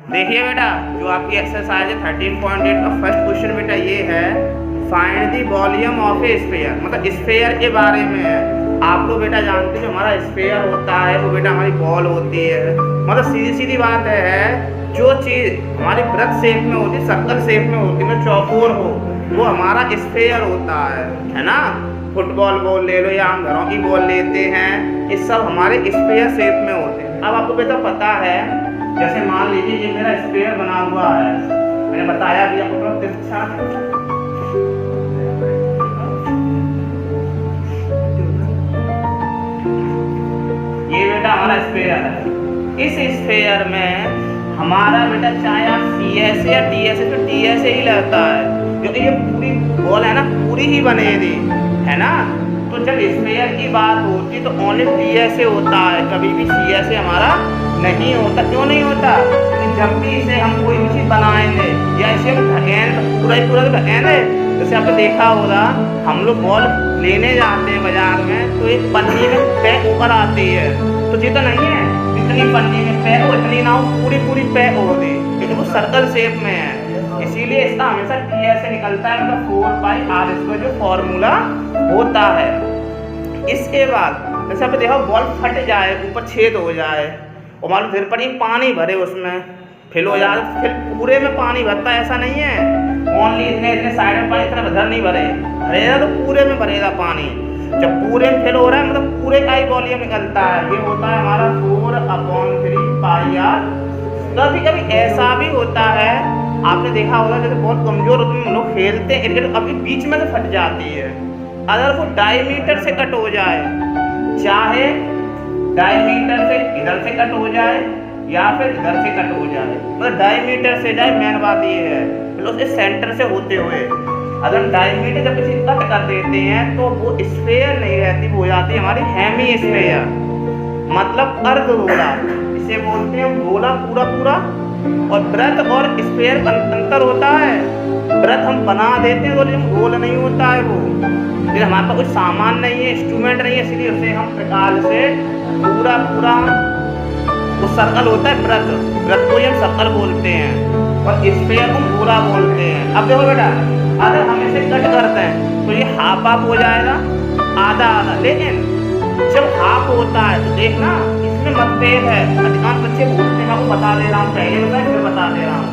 देखिए बेटा, जो आपकी एक्सरसाइज है 13.8 का फर्स्ट क्वेश्चन बेटा ये है, find the volume of a sphere. मतलब स्फीयर के बारे में है। आप लोग बेटा जानते हैं जो हमारा स्फीयर होता है वो बेटा हमारी बॉल होती है। मतलब सीधी सीधी बात है, जो चीज़ हमारी वृत्त शेप में होती है, सर्कल शेप में होती है, चौकोर हो, वो हमारा स्फीयर होता है ना। फुटबॉल बॉल ले लो या हम घरों की बॉल लेते हैं, ये सब हमारे स्फीयर शेप में होते हैं। अब आपको बेटा पता है, जैसे मान लीजिए ये मेरा स्फीयर बना हुआ है, मैंने बताया भी आपको तिरछा, ये बेटा हमारा स्फीयर है। इस स्फीयर में हमारा बेटा चाहे आप CS या DS, तो DS ही लगता है, क्योंकि ये पूरी बॉल है ना, पूरी ही बनेगी, है ना। तो जब स्फीयर की बात होती तो ओनली DS होता है, कभी भी CS हमारा नहीं होता। क्यों नहीं होता? क्योंकि जब भी इसे हम कोई भी चीज़ बनाएंगे या इसे हम ढकेंगे, पूरा ही पूरा ढकेंगे। जैसे आपने देखा होगा, हम लोग बॉल लेने जाते हैं बाजार में, तो एक पन्नी में पैक ऊपर आती है, तो ये तो नहीं है इतनी पन्नी में पैक हो, इतनी ना हो, पूरी पूरी पैक होगी, क्योंकि वो सर्कल शेप में है। इसीलिए इसका हमेशा TS से निकलता है, मतलब 4πr² जो फॉर्मूला होता है। इसके बाद जैसे आपने देखा, बॉल फट जाए, ऊपर छेद हो जाए और मान लो फिर पर पानी भरे, उसमें फिल हो जाए, फिर पूरे में पानी भरता है, ऐसा नहीं है ओनली इतने इतने साइड में पानी, इतना इधर नहीं भरेगा, तो पूरे में भरेगा पानी। जब पूरे में फिल हो रहा है, मतलब पूरे का ही वॉल्यूम निकलता है। ये होता है हमारा 4/3πr। कभी कभी ऐसा भी होता है, आपने देखा होगा, जैसे बहुत कमजोर होते हैं लोग, खेलते हैं क्रिकेट, अभी बीच में से फट जाती है। अगर वो डायमीटर से कट हो जाए, चाहे डायमीटर से इधर से कट हो जाए या फिर इधर से कट हो जाए, मतलब डायमीटर से जाए, मेन बात ये है, मतलब उसके सेंटर से होते हुए। अगर डायमीटर जब किसी कट कर देते हैं तो वो स्फीयर नहीं रहती, वो हो जाती है हमारी हेमी स्फीयर, मतलब अर्ध गोला, इसे बोलते हैं गोला पूरा पूरा। और वृत्त और स्फीयर अंतर होता है, वृत्त हम बना देते हैं तो लेकिन गोल नहीं होता है वो, फिर हमारे पास कोई सामान नहीं है, इंस्ट्रूमेंट नहीं है, इसलिए उसे हम प्रकार से पूरा पूरा वो सर्कल होता है, वृत्त को ही हम सर्कल बोलते हैं और स्फीयर को गोला बोलते हैं। अब देखो बेटा, अगर हम इसे कट करते हैं तो ये हाफ हाफ हो जाएगा, आधा आधा, लेकिन जब हाफ होता है तो देखना इसमें मतभेद है। अधिकांश बच्चे बोलते हैं, मैं आपको बता दे रहा हूँ, पहले बताया फिर बता दे रहा हूँ।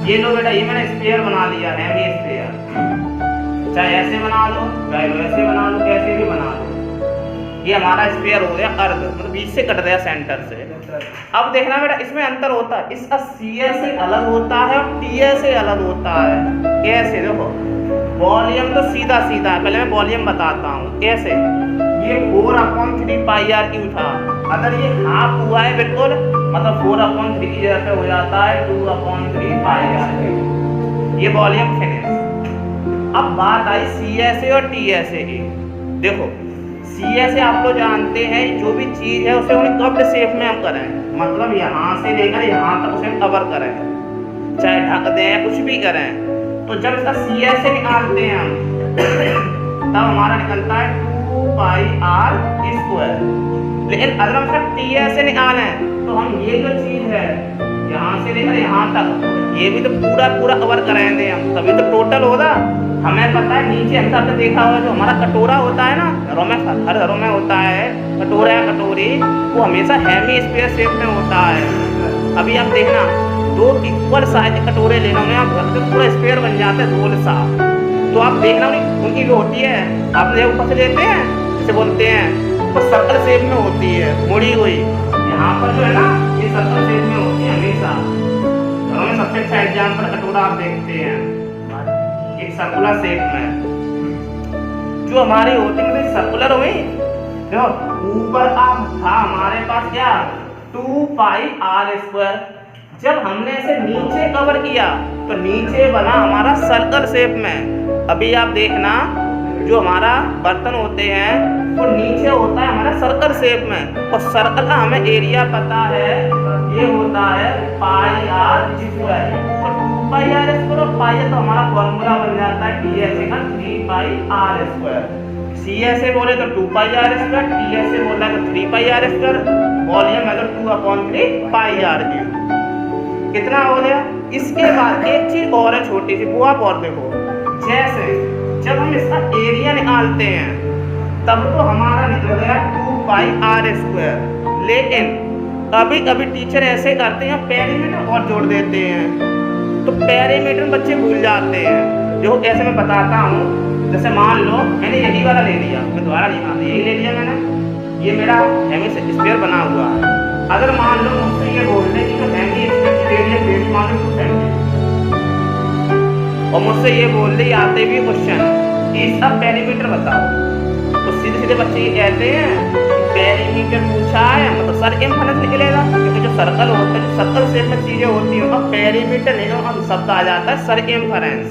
ये लो बेटा, ये मैंने स्फीयर बना दिया, हेमी स्फीयर, चाहे ऐसे बना लो, चाहे वैसे बना लो, कैसे भी बना लो, ये हमारा स्फीयर हो गया अर्ध, मतलब बीच से कट गया सेंटर से। अब देखना बेटा, इसमें अंतर होता है, इसका CS से अलग होता है और TS से अलग होता है। कैसे? देखो, वॉल्यूम तो सीधा सीधा है, पहले मैं वॉल्यूम बताता हूँ कैसे। ये 4/3πr³ था, अगर ये हाफ हुआ है बिल्कुल, मतलब 4/3 की जगह पे हो जाता है 2/3πr³। ये वॉल्यूम फिनिश। अब बात आई CS और TS की। देखो, CS से आप लोग जानते हैं, जो भी चीज़ है उसे उन्हें कब्ड शेप में हम करें, मतलब यहाँ से लेकर यहाँ तक उसे कवर करें, चाहे ढक दें या कुछ भी करें। तो जब इसका CS से निकालते हैं हम, तब हमारा निकलता है 2πr²। लेकिन अगर हम इसका TS से निकालें तो हम ये जो चीज़ है यहाँ से लेकर यहाँ तक, ये भी तो पूरा पूरा कवर करेंगे हम, तभी तो टोटल होगा। हमें पता है नीचे हमसे आपने देखा होगा, जो हमारा कटोरा होता है ना, घरों में, हर घरों में होता है कटोरा या कटोरी, वो हमेशा हेमी स्फीयर शेप में होता है। अभी आप देखना, 2 इक्वल साइज के कटोरे लेना में आप घर से पूरा स्फीयर बन जाता है, गोल सा। तो आप देखना उनकी जो होती है, आप ऊपर से लेते हैं, जिसे बोलते हैं, वो सर्कल शेप में होती है, मुड़ी हुई। यहाँ पर जो है ना, ये सर्कल शेप में होती है हमेशा। घरों में सबसे अच्छा एग्जाम्पल कटोरा आप देखते हैं, एक सर्कुलर शेप में जो हमारी होती है, मतलब सर्कुलर हुई। देखो, ऊपर आप था हमारे पास क्या, 2πr²। जब हमने इसे नीचे कवर किया तो नीचे बना हमारा सर्कल शेप में। अभी आप देखना, जो हमारा बर्तन होते हैं वो नीचे होता है हमारा सर्कल शेप में, और सर्कल का हमें एरिया पता है, ये होता है πr²। πr² और पाई तो हमारा फॉर्मूला बन जाता है TS का 3πr²। CS से बोले तो 2πr², TS से बोला तो 3πr², वॉल्यूम है तो 2/3πr³। कितना हो गया। इसके बाद एक चीज और है छोटी सी, वो आप और देखो, जैसे जब हम इसका एरिया निकालते हैं तब तो हमारा निकल गया 2πr², लेकिन कभी कभी टीचर ऐसे करते हैं पेरीमीटर और जोड़ देते हैं, तो पेरीमीटर बच्चे भूल जाते हैं। जो कैसे मैं बताता हूँ, जैसे मान लो मैंने यही वाला ले लिया, मैं दोबारा नहीं मानता, यही ले लिया मैंने, ये मेरा हेमिस्फीयर बना हुआ है। अगर मान लो मुझसे ये बोल दे कि हेमिस्फीयर की रेडियस मान लो 2 सेंटीमीटर, और मुझसे ये बोल दे आते भी क्वेश्चन कि इसका पेरीमीटर बताओ, तो सीधे सीधे बच्चे ये कहते हैं कि पेरीमीटर पूछा है मतलब सरकमफेरेंस निकलेगा, क्योंकि जो सर्कल होता है, जो सर्कल शेप में चीजें होती हैं, अब पेरीमीटर नहीं तो हम शब्द आ जाता है सरकमफेरेंस।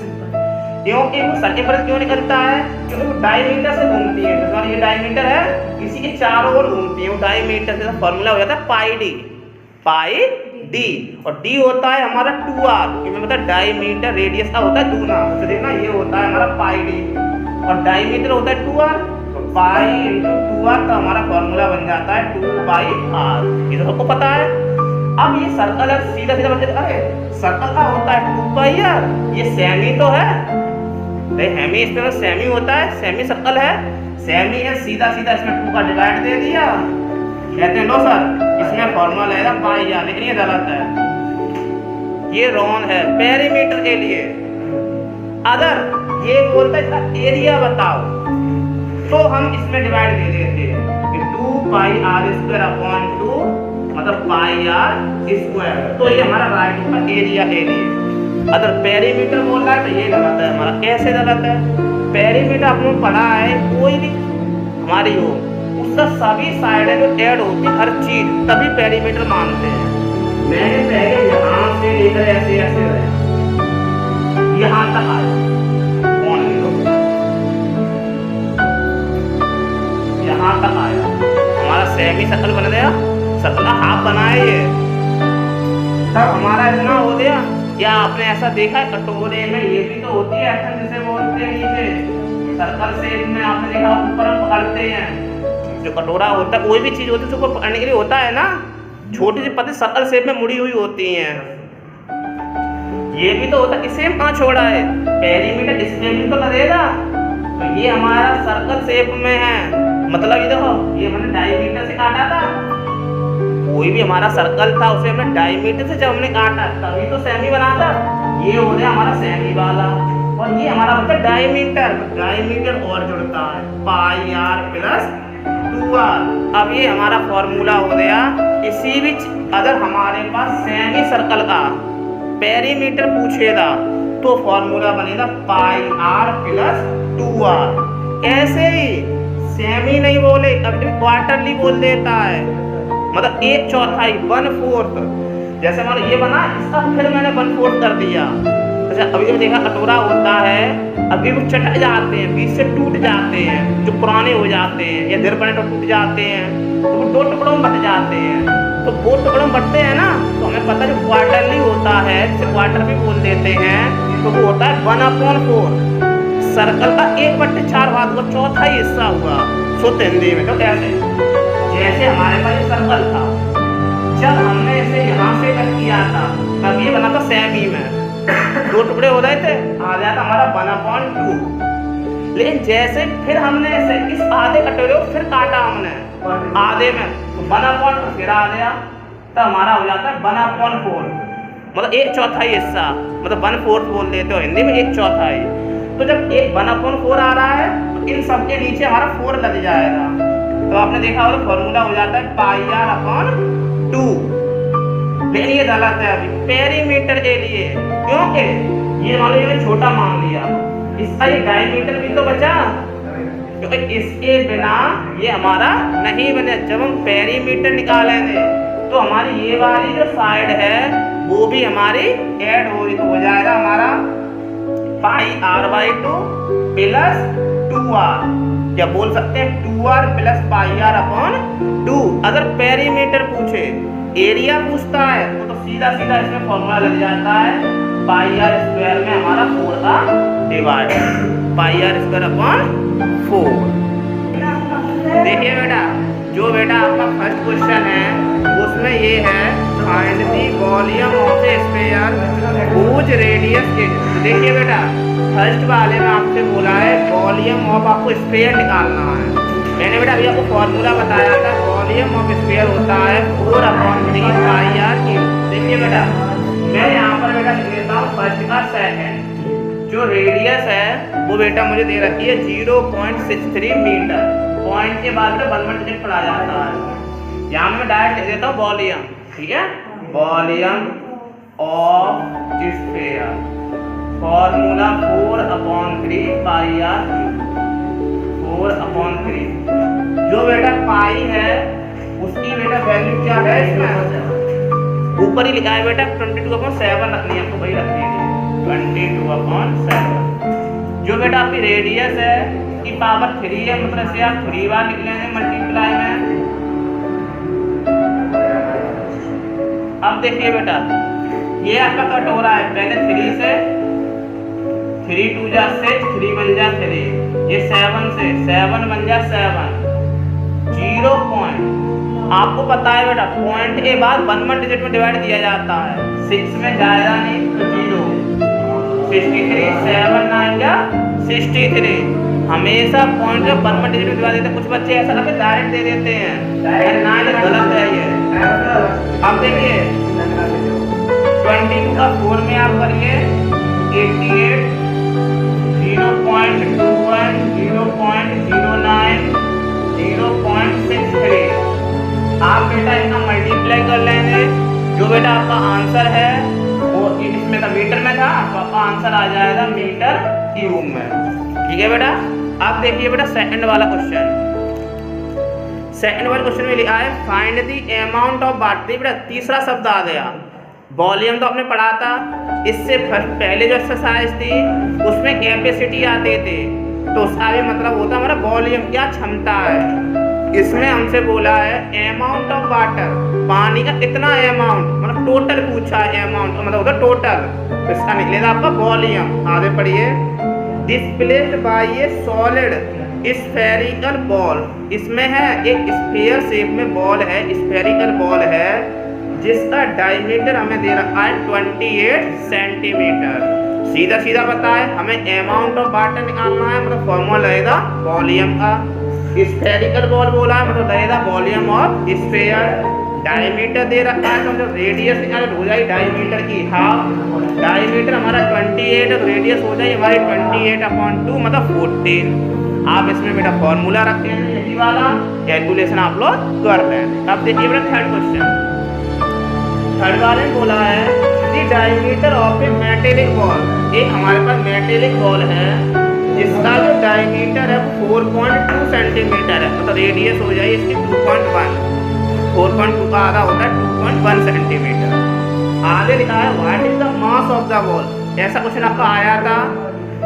क्योंकि वो सर्कमफेरेंस क्यों निकलता है, क्योंकि वो डायमीटर से घूमती है। तो ये डायमीटर है, इसी के चारों ओर घूमती है, वो डायमीटर से फॉर्मूला हो जाता है पाई डी, और डी होता है हमारा 2r, क्योंकि मतलब डायमीटर रेडियस का होता है दूना, तो देखना ये होता है हमारा पाई डी, और डायमीटर होता है 2r, तो पाई इंटू 2r का हमारा फॉर्मूला बन जाता है 2πr। ये तो सबको पता है। अब ये सर्कल है, सीधा सीधा बच्चे, अरे सर्कल का होता है 2πr, ये सेमी तो है, हेमिस्फीयर में सेमी होता है, सेमी सर्कल है, सेमी है, सीधा सीधा इसमें 2 का डिवाइड दे दिया, कहते हैं लो सर इसमें फॉर्मूला लगेगा πr, लेकिन ये गलत है, ये रॉन्ग है पेरीमीटर के लिए। अगर ये बोलता है इसका एरिया बताओ, तो हम इसमें डिवाइड दे देते हैं कि 2πr²/2 मतलब πr², तो ये हमारा राइट होगा एरिया के लिए। अगर पेरीमीटर बोल रहा है तो ये गलत है हमारा। कैसे गलत है, पेरीमीटर आपने पढ़ा है, कोई भी हमारी हो उसका सभी साइड है जो ऐड होती है हर चीज, तभी पेरीमीटर मानते हैं। मैंने पहले यहाँ से लेकर ऐसे ऐसे यहाँ तक आया, कौन ले लो, यहाँ तक आया, हमारा सेमी सर्कल बन गया, सर्कल हाफ बनाए ये, तब हमारा इतना हो गया। या आपने ऐसा देखा है कटोरे में ये भी तो होती है ऐसा, जिसे बोलते हैं नीचे सर्कल शेप में, आपने देखा ऊपर हम पकड़ते हैं, जो कटोरा होता है कोई भी चीज होती है उसको पकड़ने के लिए होता है ना, छोटी सी पत्ती सर्कल शेप में मुड़ी हुई होती हैं, ये भी तो होता है। इसे कहाँ छोड़ा है, पेरीमीटर इसमें भी तो लगेगा, तो ये हमारा सर्कल शेप में है, मतलब ये देखो ये मैंने डायमीटर से काटा था, कोई भी हमारा सर्कल था उसे हमने डायमीटर से जब हमने काटा तभी तो सेमी बना था, ये हो गया हमारा सेमी वाला, और ये हमारा होता है डायमीटर, डायमीटर और जुड़ता है πr+2r। अब ये हमारा फॉर्मूला हो गया। किसी भी अगर हमारे पास सेमी सर्कल का पेरीमीटर पूछेगा तो फॉर्मूला बनेगा πr+2r। ऐसे ही सेमी नहीं बोले, कभी क्वार्टरली बोल देता है, मतलब 1/4, 1/4, जैसे मान ये बना इसका फिर मैंने 1/4 कर दिया। जैसे अभी भी देखा कटोरा होता है, अभी वो चट जाते हैं, बीच से टूट जाते हैं, जो पुराने हो जाते हैं या देर बने तो टूट जाते हैं, तो वो 2 टुकड़ों में बट जाते हैं। तो 2 टुकड़ों में बटते हैं ना, तो हमें पता है जो क्वार्टरली होता है, जिसे क्वार्टर भी बोल देते हैं, तो वो होता है 1/4। सर्कल का 1/4 भाग को चौथा ही हिस्सा हुआ शुद्ध हिंदी में। तो कैसे, जैसे हमारे पास ये सर्कल था, जब हमने इसे यहाँ से कट किया था तब ये बना था सेमी में, 2 टुकड़े हो रहे थे, आ जाता हमारा 1/2। लेकिन जैसे फिर हमने इसे इस आधे कटोरे को फिर काटा हमने आधे में, तो 1/2 फिर आ गया, तब हमारा हो जाता है 1/4, मतलब 1/4 हिस्सा, मतलब 1/4 बोल देते हो हिंदी में, 1/4। तो जब 1/4 आ रहा है तो इन सब के नीचे हमारा 4 लग जाएगा, तो आपने देखा होगा फॉर्मूला हो जाता है πr/2। लेकिन ये गलत है अभी पेरीमीटर के लिए, क्योंकि ये मान लो ये छोटा मान लिया, इसका ये डायमीटर भी तो बचा, क्योंकि इसके बिना ये हमारा नहीं बने। जब हम पेरीमीटर निकालेंगे तो हमारी ये वाली जो साइड है वो भी हमारी ऐड हो जाएगा हमारा πr/2 + 2r, क्या बोल सकते हैं 2r + πr/2। अगर पेरीमीटर पूछे, एरिया पूछता है तो सीधा सीधा इसमें फॉर्मूला लग जाता है πr² में हमारा 4 का डिवाइड, πr²/4। देखिए बेटा, जो बेटा आपका फर्स्ट क्वेश्चन है उसमें ये है, तो find the volume of a sphere whose radius is. देखिए बेटा फर्स्ट वाले में आपसे बोला है वॉल्यूम ऑफ आपको स्फीयर निकालना है। मैंने बेटा अभी आपको फॉर्मूला बताया था, वॉल्यूम ऑफ स्फीयर होता है 4/3 पाई आर क्यूब। देखिए बेटा मैं यहाँ पर बेटा लिख लेता हूँ फर्स्ट का सेकंड। जो रेडियस है वो बेटा मुझे दे रखी है 0.63 मीटर। पॉइंट के बाद में 1 डिजिट पढ़ा जाता है। यहाँ मैं डायरेक्ट लिख देता हूँ वॉल्यूम, ठीक है, volume of sphere formula 4/3 pi r cube. 4/3 जो बेटा पाई है उसकी बेटा वैल्यू क्या है इसमें ऊपर ही लिखा है बेटा 22/7 रखनी है आपको, वही रखनी है 22/7। जो बेटा आपकी रेडियस है की पावर 3 है, मतलब से आप 3 बार लिख लेंगे मल्टीप्लाई में। अब देखिए बेटा ये आपका कट हो रहा है पहले 3 से, 3 2 जा 6, 3 1 जा 3, ये 7 से 7 1 जा 7, 0 पॉइंट आपको पता है बेटा पॉइंट के बाद 1 डिजिट में डिवाइड दिया जाता है, 6 में जाएगा नहीं तो 0, 63 7 9 जा 63। हमेशा पॉइंट जब 1 डिजिट में डिवाइड देते हैं, कुछ बच्चे ऐसा करके डायरेक्ट दे देते हैं, डायरेक्ट गलत है ये। अब देखिए 22 का 4 में आप करिए 88, 0.21, 0.09, 0.63। आप बेटा इतना मल्टीप्लाई कर लेंगे, जो बेटा आपका आंसर है वो इसमें था मीटर में था, तो आपका आंसर आ जाएगा मीटर क्यूब में, ठीक है बेटा। अब देखिए बेटा सेकंड वाला क्वेश्चन। सेकंड वाले क्वेश्चन में लिखा है find the amount of water. बेटा तीसरा शब्द आ गया, वॉल्यूम तो आपने पढ़ा था, इससे पहले जो एक्सरसाइज थी उसमें कैपेसिटी आते थे, तो उसका भी मतलब होता है हमारा वॉल्यूम क्या क्षमता है। इसमें हमसे बोला है अमाउंट ऑफ वाटर, पानी का कितना अमाउंट, मतलब टोटल पूछा है, अमाउंट मतलब होता टोटल, तो इसका निकलेगा आपका वॉल्यूम। आगे पढ़िए displaced by A solid spherical ball. इसमें है एक स्फीयर शेप में बॉल है, स्फेरिकल बॉल है जिसका डायमीटर हमें दे रखा है 28 सेंटीमीटर। सीधा सीधा पता है हमें अमाउंट ऑफ वाटर निकालना है, मतलब फॉर्मूला लगेगा वॉल्यूम का। स्फेरिकल बॉल बोला है मतलब लगेगा वॉल्यूम ऑफ स्फीयर। डायमीटर दे रखा है तो मतलब रेडियस हो जाएगी डायमीटर की हाफ, डायमीटर हमारा 28 है तो रेडियस हो जाएगी हमारी 28/2 मतलब 14। आप इसमें बेटा फॉर्मूला रखें यही वाला, कैलकुलेशन आप लोग कर लें। अब देखिए बेटा थर्ड क्वेश्चन। थर्ड वाले में बोला है the diameter of A metallic ball. एक हमारे पास मेटेलिक बॉल है जिसका जो डायमीटर है 4.2 सेंटीमीटर है, मतलब रेडियस हो जाएगी इसकी 2.1, 4.2 का आधा होता है 2.1 सेंटीमीटर। आगे लिखा है what is the mass of the ball. ऐसा क्वेश्चन आपका आया था,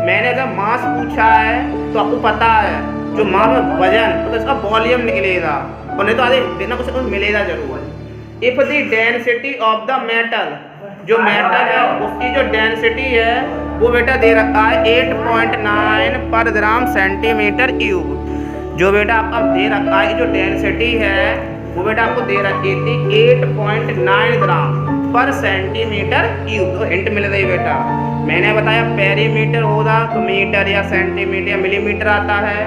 मैंने जब मास पूछा है तो आपको पता है जो मास में वजन तो इसका वॉल्यूम निकलेगा, और नहीं तो आगे देना कुछ मिलेगा जरूर। If the density of the metal, जो मेटल है उसकी जो डेंसिटी है वो बेटा दे रखा है 8.9 पर ग्राम सेंटीमीटर क्यूब। जो बेटा आपका दे रखा है जो डेंसिटी है वो बेटा आपको दे रखी थी 8.9 ग्राम पर सेंटीमीटर क्यूब। तो हिंट मिल गई बेटा, मैंने बताया पेरीमीटर होगा तो मीटर या सेंटीमीटर या मिलीमीटर आता है।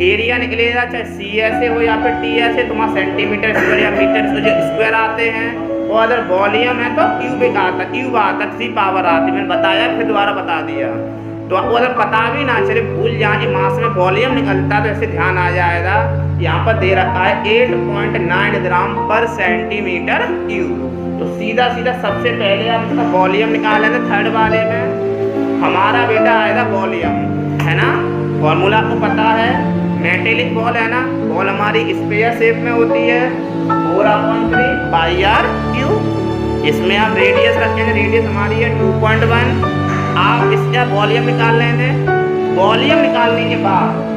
एरिया निकलेगा चाहे CSA हो या फिर TSA, तुम्हारा सेंटीमीटर स्क्वायर या मीटर स्क्वायर आते हैं, और अगर वॉल्यूम है तो क्यूब आता, 3 पावर आती। मैंने बताया फिर दोबारा बता दिया, तो आपको अगर पता भी ना चले भूल जाए मास में वॉल्यूम निकलता तो ऐसे ध्यान आ जाएगा। यहाँ पर दे रखा है 8.9 ग्राम पर सेंटीमीटर क्यूब। तो सीधा सीधा सबसे पहले हम इसका वॉल्यूम निकाल लेंगे। थर्ड वाले में हमारा बेटा आएगा वॉल्यूम, है ना। फॉर्मूला आपको पता है, मेटेलिक बॉल है ना, बॉल हमारी स्फीयर शेप में होती है 4/3 पाई आर क्यूब। इसमें आप रेडियस रखेंगे, रेडियस हमारी है 2.1। आप इसका वॉल्यूम निकाल लेंगे। वॉल्यूम निकालने के बाद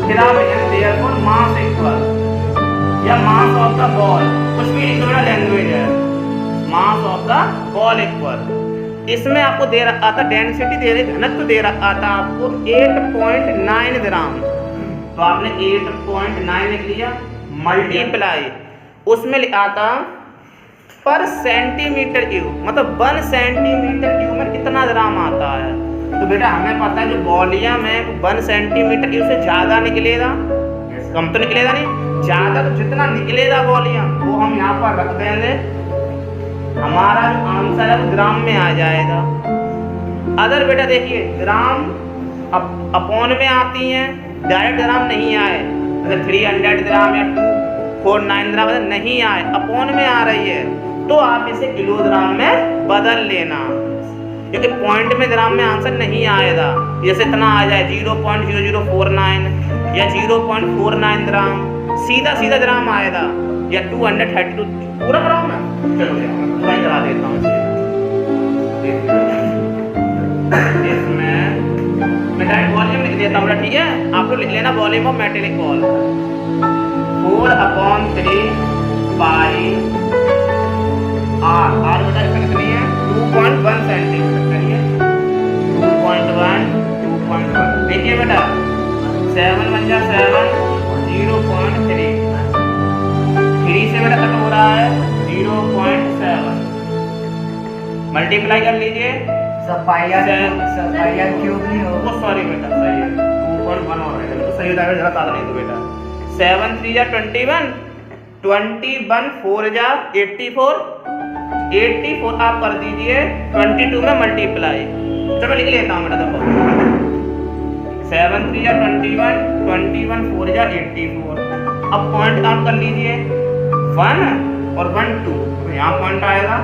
फिर आप देयरफॉर मास इक्वल या मास ऑफ द बॉल, कुछ भी लिख दो, लैंग्वेज है, mass of the ball equal. इसमें आपको दे रखा था डेंसिटी दे रही, घनत्व दे रखा था आपको 8.9 ग्राम, तो आपने 8.9 लिख लिया, मल्टीप्लाई उसमें लिखा था पर सेंटीमीटर क्यूब, मतलब 1 सेंटीमीटर क्यूब में कितना ग्राम आता है। तो बेटा हमें पता है जो वॉल्यूम है 1 सेंटीमीटर क्यूब से ज़्यादा निकलेगा, कम तो निकलेगा नहीं, ज़्यादा। तो जितना निकलेगा वॉल्यूम वो हम यहाँ पर रख देंगे, हमारा जो आंसर है वो ग्राम में आ जाएगा। अगर बेटा देखिए ग्राम अपॉन में आती हैं, डायरेक्ट ग्राम नहीं आए, अगर 300 ग्राम या 249 ग्राम नहीं आए, अपॉन में आ रही है, तो आप इसे किलोग्राम में बदल लेना, क्योंकि पॉइंट में ग्राम में आंसर नहीं आएगा। जैसे इतना आ जाए 0.0049 या 0.49 ग्राम, सीधा सीधा ग्राम आएगा, या 232 पूरा ग्राम है। चलो पूरा ही करा देता हूँ इसमें, मैं डायरेक्ट वॉल्यूम लिख देता हूँ, ठीक है। आपको लिख लेना volume of metallic ball 4/3 pi r बेटा इसमें कितनी है 2.1 सेंटीमीटर। चलिए 2.1 देखिए बेटा 7 बन जा 7 0.3 3 से बेटा कट हो रहा है 0.7, मल्टीप्लाई कर लीजिए क्यूब नहीं होगा, सॉरी बेटा सही है 2.1 हो रहा है, तो सही हो जाएगा, जरा ताला नहीं दो बेटा। 7 3 जा 21 21 4 जा 84 आप कर दीजिए 22 में मल्टीप्लाई। चलो लिख लेता हूँ बेटा, देखो 7 3 जा 21 21 4 जा 84। अब पॉइंट काउंट कर लीजिए 1 और 1 2, तो यहाँ पॉइंट आएगा।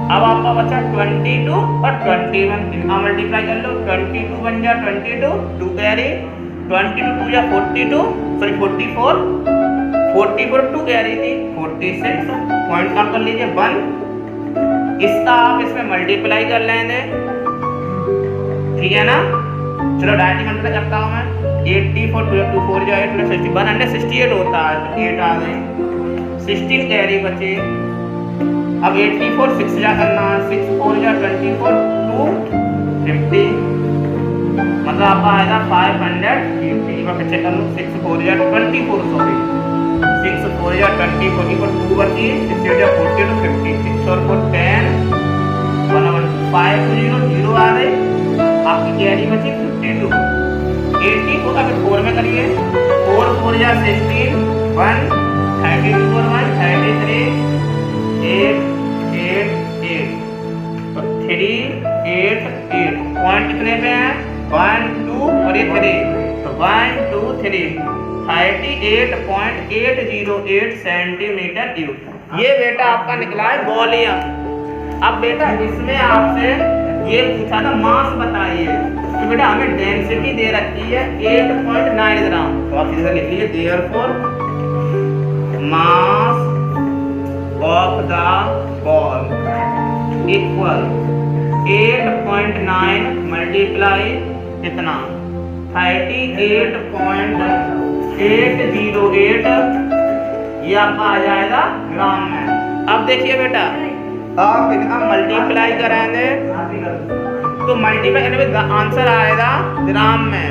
अब आपका बचा 22 और 21, इनका मल्टीप्लाई कर लो, 22 बन जा 22 2 कैरी 22 2 जा 42 सॉरी 44 44 2 कैरी थी 46, पॉइंट काउंट कर लीजिए 1। इसका आप इसमें मल्टीप्लाई कर लेंगे, ठीक है ना। चलो डायरेक्ट मल्टीप्लाई करता हूँ मैं, 84 2 4 जा 8 60 168 होता है, तो 8 आ गए, 16 कैरी बचे। अब 84 6 जा करना, 6 4 जा 24 2 50, मतलब आपका आएगा 550। मैं फिर चेक कर लूँ 6 4 जा 24 सॉरी 6 4 जा 24 पर 2 बची 6 8 जा 40 तो 50 6 और 4 10 1 1 5 0 0 आ गए, आपकी कैरी बची 52। 84 का फिर 4 में करिए, 4 4 जा 16 1 32 और 1 33 8 8 8 3 8 8, पॉइंट कितने पे हैं 1 2 और ये 3, तो 1 2 3 38.808 सेंटीमीटर क्यूब। ये बेटा आपका निकला है वॉल्यूम। अब बेटा इसमें आपसे ये पूछा था मास बताइए, तो बेटा हमें डेंसिटी दे रखी है 8.9 ग्राम, तो आप सीधा लिख लीजिए therefore mass of the ball equal 8.9 multiply कितना 38.808, ये आपका आ जाएगा ग्राम में। अब देखिए बेटा आप मल्टीप्लाई करेंगे तो मल्टीप्लाई करने में आंसर आएगा ग्राम में,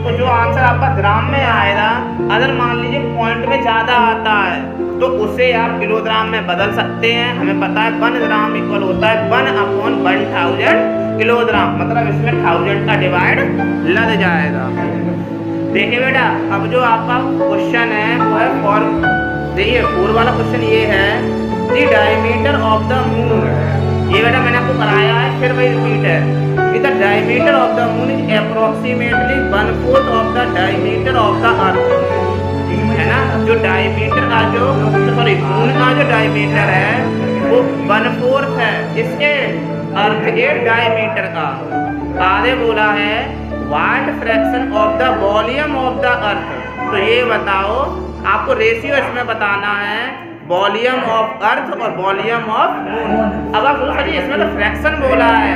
तो जो आंसर आपका ग्राम में आएगा, अगर मान लीजिए पॉइंट में ज़्यादा आता है तो उसे आप किलोग्राम में बदल सकते हैं। हमें पता है 1 ग्राम इक्वल होता है 1/1000 किलोग्राम, मतलब इसमें 1000 का डिवाइड लग जाएगा। देखिए बेटा अब जो आपका क्वेश्चन है वो है देखिए 4 वाला क्वेश्चन ये है the diameter of the moon. ये बेटा मैंने आपको कराया है, फिर वही रिपीट है कि the diameter of the moon is approximately 1/4 of the diameter of the earth, है ना। जो डायमीटर का जो सॉरी मून का जो डायमीटर है वो 1/4 है इसके अर्थ के डायमीटर का। आगे बोला है what fraction of the volume of the earth, तो ये बताओ आपको रेशियो इसमें बताना है वॉल्यूम ऑफ अर्थ और वॉल्यूम ऑफ मून। अब आप सोचिए इसमें तो फ्रैक्शन बोला है,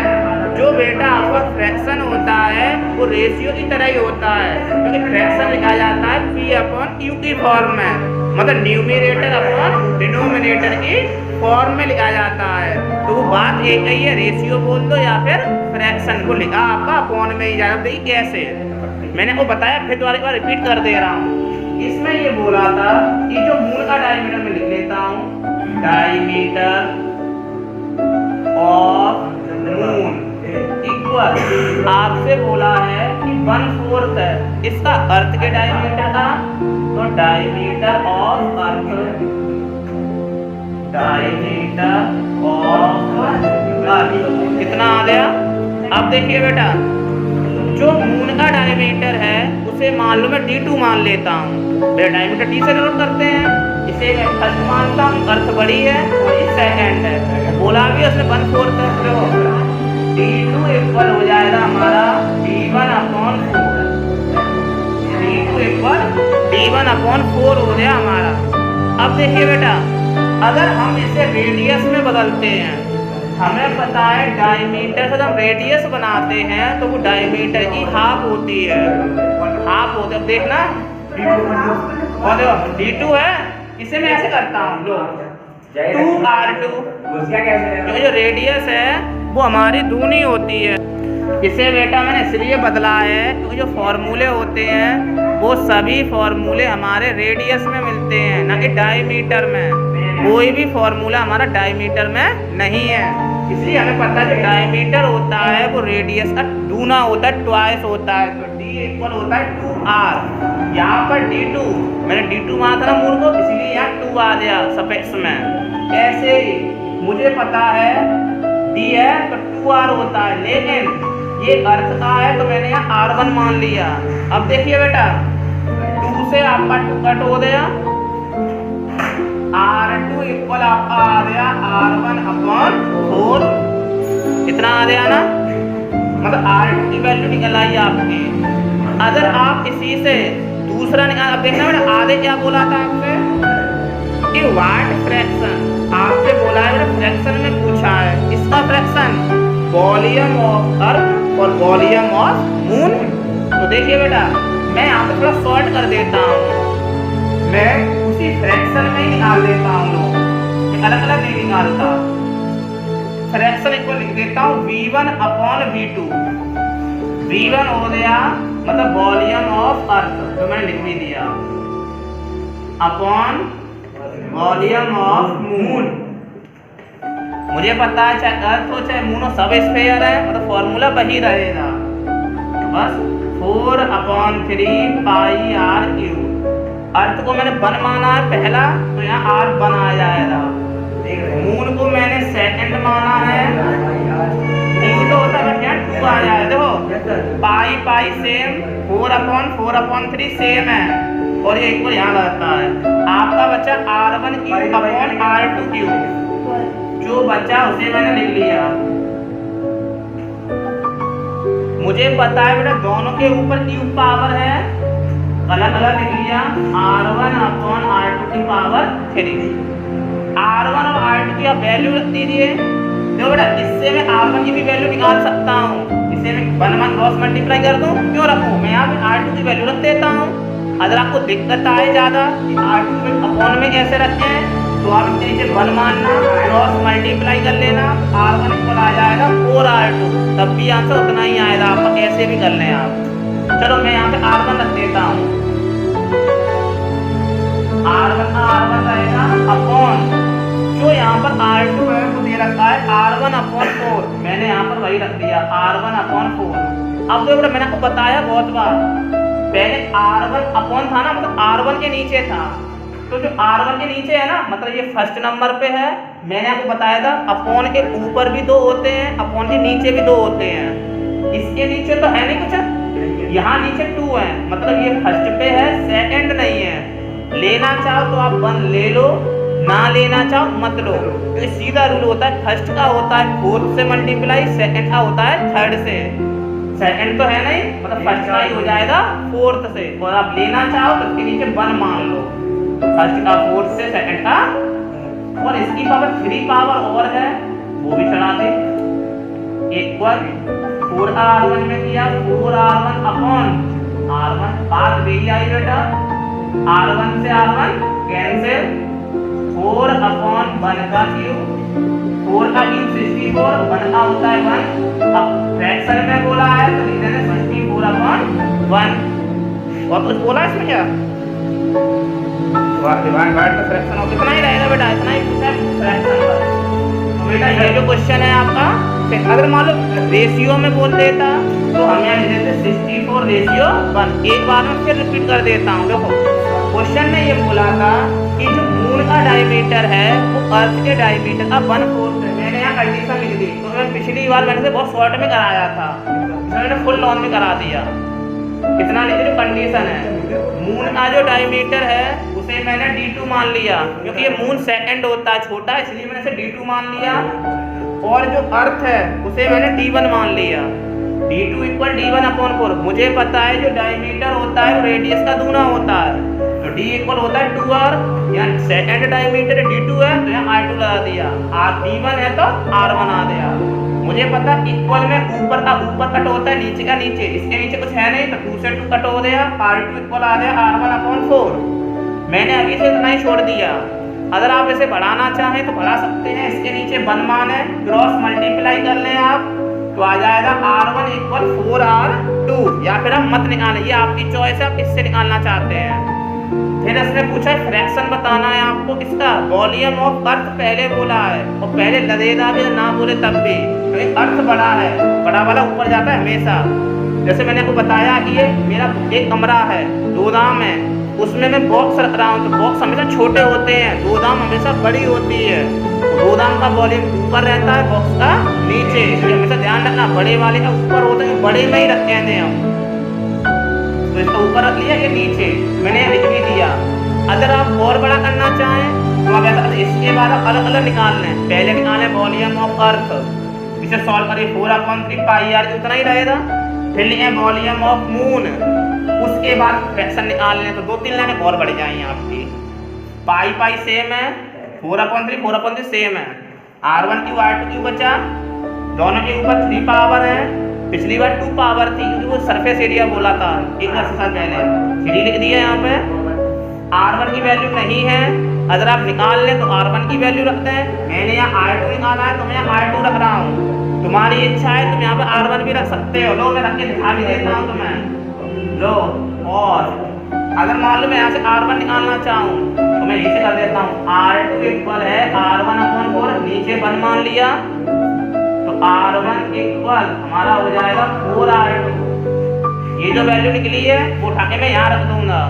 जो बेटा आपका फ्रैक्शन होता है वो रेशियो की तरह ही होता है, क्योंकि फ्रैक्शन लिखा जाता है P/Q की फॉर्म में, मतलब न्यूमरेटर अपॉन डिनोमिनेटर की फॉर्म में लिखा जाता है। तो वो बात एक ही है, रेशियो बोल दो या फिर फ्रैक्शन को लिखा आपका अपॉन में ही जाएगा। देखिए कैसे मैंने वो बताया, फिर दोबारा रिपीट कर दे रहा हूँ। इसमें ये बोला था कि जो मून का डायमीटर में लिख लेता हूँ, डायमीटर ऑफ मून इक्वल, आपसे बोला है कि 1/4 है, इसका अर्थ के डायमीटर का, तो diameter of earth, diameter of earth कितना आ गया। अब देखिए बेटा, जो मून का डायमीटर है उसे मान लो मैं D2 मान लेता हूँ। डायमीटर D से नोट करते हैं, इसे मैं फर्स्ट मानता हूँ, अर्थ बड़ी है और ये सेकंड है, बोला भी उसने 1/4 है। D2 इक्वल हो जाएगा हमारा D1/4, D2 इक्वल D1/4 हो गया हमारा। अब देखिए बेटा, अगर हम इसे रेडियस में बदलते हैं, हमें पता है डायमीटर से हम रेडियस बनाते हैं तो वो डायमीटर की हाफ होती है, हाफ होती है। अब देखना और देखो D2 है, इसे मैं ऐसे करता हूँ, लो 2R2, क्योंकि जो रेडियस है वो हमारी दूनी होती है। इसे बेटा मैंने इसलिए बदला है क्योंकि जो फॉर्मूले होते हैं वो सभी फॉर्मूले हमारे रेडियस में मिलते हैं, ना कि डायमीटर में। कोई भी फॉर्मूला हमारा डायमीटर में नहीं है, इसलिए हमें पता है जो डायमीटर होता है वो रेडियस का दूना होता है, ट्वाइस होता है। तो D इक्वल होता है 2R। यहाँ पर D2 मैंने D2 माना था ना मूल को, इसीलिए यहाँ 2 आ गया सफिक्स में। ऐसे ही मुझे पता है D है तो 2R होता है, लेकिन ये अर्थ का है तो मैंने यहाँ R1 मान लिया। अब देखिए बेटा, 2 से आपका 2 कट हो गया, R2 इक्वल आपका आ गया R1/4, इतना आ गया ना, मतलब R2 की वैल्यू निकल आई आपकी। अगर आप इसी से दूसरा निकाल, अब देखना बेटा आगे क्या बोला था आपसे कि व्हाट फ्रैक्शन, आपसे बोला है बेटा फ्रैक्शन में पूछा है, इसका फ्रैक्शन वॉल्यूम ऑफ अर्थ और वॉल्यूम ऑफ मून। तो देखिए बेटा, मैं यहाँ पे थोड़ा सॉर्ट कर देता हूँ, मैं उसी फ्रैक्शन में ही निकाल देता हूँ लोग, अलग अलग नहीं निकालता। फ्रैक्शन इक्वल लिख देता हूँ V1/V2, V1 हो गया मतलब वॉल्यूम ऑफ अर्थ, तो मैंने लिख भी दिया, अपॉन वॉल्यूम ऑफ मून। मुझे पता है चाहे अर्थ हो चाहे मून हो, सब स्फीयर है, मतलब फॉर्मूला वही रहेगा, बस 4/3 πr3। अर्थ को मैंने 1 माना है पहला, तो यहाँ R1 आ जाएगा। मून को मैंने सेकंड माना है, तो होता है बस यहाँ 2 आ जाएगा। देखो पाई सेम, 4/3 सेम है, और ये इक्वल यहाँ रहता है। आपका बचा R1/R2, जो बचा उसे मैंने लिख लिया। मुझे पता है बेटा दोनों के ऊपर क्यूब पावर है, अलग अलग लिख लिया, R1/R2 की पावर 3। R1 और R2 की आप वैल्यू रख दीजिए। देखो बेटा, इससे मैं R1 की भी वैल्यू निकाल सकता हूँ, इसे मैं 1 क्रॉस मल्टीप्लाई कर दूँ, क्यों रखूँ, मैं यहाँ पे R2 की वैल्यू रख देता हूँ। अगर आपको दिक्कत आए ज़्यादा कि R2 में अपॉन में कैसे रखते हैं, तो आप इसके नीचे 1 मानना, क्रॉस मल्टीप्लाई कर लेना, R1 इक्वल आ जाएगा 4R2, तब भी आंसर उतना ही आएगा आपका, कैसे भी कर लें आप। चलो मैं यहाँ पे R1 रख देता हूँ, R1 रहेगा अपॉन, जो यहाँ पर R2 है वो दे रखा है R1/4, मैंने यहाँ पर वही रख दिया R1/4। अब देखो मैंने आपको बताया बहुत बार, पहले R1 अपॉन था ना, मतलब R1 के नीचे था, तो जो R1 के नीचे है ना, मतलब ये फर्स्ट नंबर पे है। मैंने आपको बताया था अपॉन के ऊपर भी 2 होते हैं, अपॉन के नीचे भी 2 होते हैं। इसके नीचे तो है नहीं कुछ, यहाँ नीचे 2 है, मतलब ये फर्स्ट पे है, सेकंड नहीं है। लेना चाहो तो आप 1 ले लो, ना लेना चाहो मत लो, तो सीधा रूल होता है, फर्स्ट का होता है 4 से मल्टीप्लाई, सेकंड का होता है 3rd से। सेकंड तो है नहीं, मतलब फर्स्ट का ही हो जाएगा 4th से, और आप लेना चाहो तो इसके नीचे 1 मान लो, फर्स्ट का 4th से सेकंड का, और इसकी पावर 3 पावर और है वो भी चढ़ा दे। इक्वल 4R1 में किया 4R1 अपॉन R1, बात वही आई बेटा, R1 से R1 कैंसिल, 4/1 का क्यूब, 4 का क्यूब 64, 1 का होता है 1। अब फ्रैक्शन में बोला है तो लिख देंगे 64/1। और कुछ बोला इसमें क्या? Divide by the fraction of, इतना ही रहेगा बेटा, इतना ही पूछा है फ्रैक्शन का। तो बेटा ये जो क्वेश्चन है आपका, फिर अगर मान लो रेशियो में बोल देता तो हम यहाँ लिख देते 64:1। एक बार में फिर रिपीट कर देता हूँ। देखो क्वेश्चन ने ये बोला था कि जो मून का डायमीटर है वो अर्थ के डायमीटर का 1/4 है। मैंने यहाँ कंडीशन लिख दी, तो मैं पिछली बार मैंने से बहुत शॉर्ट में कराया था, मैंने फुल लॉन्ग में करा दिया। कितना लिखे जो कंडीशन है, मून का जो डायमीटर है उसे मैंने d2 मान लिया, क्योंकि ये मून सेकंड होता है छोटा, इसलिए मैंने इसे d2 मान लिया। और जो अर्थ है उसे मैंने d1 मान लिया। d2 = d1/4। मुझे पता है जो डायमीटर होता है वो रेडियस का दूना होता है, तो d इक्वल होता है 2r। यहाँ सेकंड डायमीटर d2 है तो यहाँ r2 लगा दिया, d1 है तो r1 आ गया। मुझे पता इक्वल में ऊपर का ऊपर कट होता है, नीचे का नीचे, इसके नीचे कुछ है नहीं तो 2 से 2 कट हो गया, r2 इक्वल आ गया r1/4। मैंने अभी से इतना ही छोड़ दिया। अगर आप इसे बढ़ाना चाहें तो बढ़ा सकते हैं, इसके नीचे 1 मान है, क्रॉस मल्टीप्लाई कर लें आप तो आ जाएगा r1 = 4r2, या फिर आप मत निकालें, ये आपकी चॉइस है, आप किससे निकालना चाहते हैं। फिर इसने पूछा फ्रैक्शन बताना है आपको किसका, वॉल्यूम ऑफ अर्थ पहले बोला है, और पहले लगेगा भी ना बोले तब भी, तो अर्थ बड़ा है, बड़ा वाला ऊपर जाता है हमेशा। जैसे मैंने आपको बताया कि ये मेरा एक कमरा है, गोदाम है, उसमें मैं बॉक्स रख रहा हूँ, तो बॉक्स हमेशा छोटे होते हैं, गोदाम हमेशा बड़ी होती है। गोदाम का वॉल्यूम ऊपर रहता है, बॉक्स का नीचे, इसलिए हमेशा ध्यान रखना, बड़े वाले का ऊपर होता है, बड़े में ही रखते हैं हम, तो इसका ऊपर रख लिया, ये नीचे मैंने लिख भी दिया। अगर आप और बड़ा करना चाहें तो आप ऐसा इसके बाद अलग अलग निकाल लें, पहले निकालें वॉल्यूम ऑफ अर्थ, इसे सॉल्व करिए 4/3 πr उतना ही रहेगा। फिर लिए वॉल्यूम ऑफ मून, उसके बाद फ्रैक्शन निकाल लें तो 2-3 लाइनें और बढ़ जाएंगी आपकी। पाई सेम है, 4/3 सेम है, r1 क्यों r2 क्यों बचा, दोनों के ऊपर 3 पावर है, पिछली बार 2 पावर थी क्योंकि वो सरफेस एरिया बोला था एक एक्सरसाइज पहले, 3 लिख दिया यहाँ पे। r1 की वैल्यू नहीं है, अगर आप निकाल लें तो r1 की वैल्यू रखते हैं, मैंने यहाँ r2 निकाला है तो मैं यहाँ r2 रख रहा हूँ, तुम्हारी इच्छा है तुम यहाँ पे r1 भी रख सकते हो। लो मैं रख के दिखा भी देता हूँ तुम्हें, लो। और अगर मान लो मैं यहाँ से r1 निकालना चाहूँ तो मैं नीचे कर देता हूँ, r2 इक्वल है r1/4, नीचे 1 मान लिया तो r1 इक्वल हमारा हो जाएगा 4r2। ये जो वैल्यू निकली है वो उठा के मैं यहाँ रख दूंगा,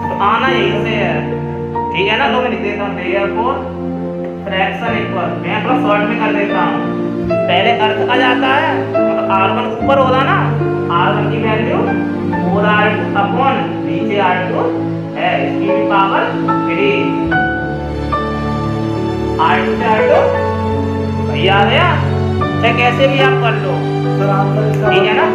तो आना यहीं से है, ठीक है ना। लो मैं लिख देता हूँ therefore फ्रैक्शन इक्वल, मैं थोड़ा शॉर्ट में कर देता हूँ, पहले अर्थ आ जाता है तो r1 ऊपर होगा ना, r1 की वैल्यू 4r2 नीचे r2 है, इसकी भी पावर 3, r2 से r2 भैया आ गया, चाहे कैसे भी आप कर लो, ठीक है ना।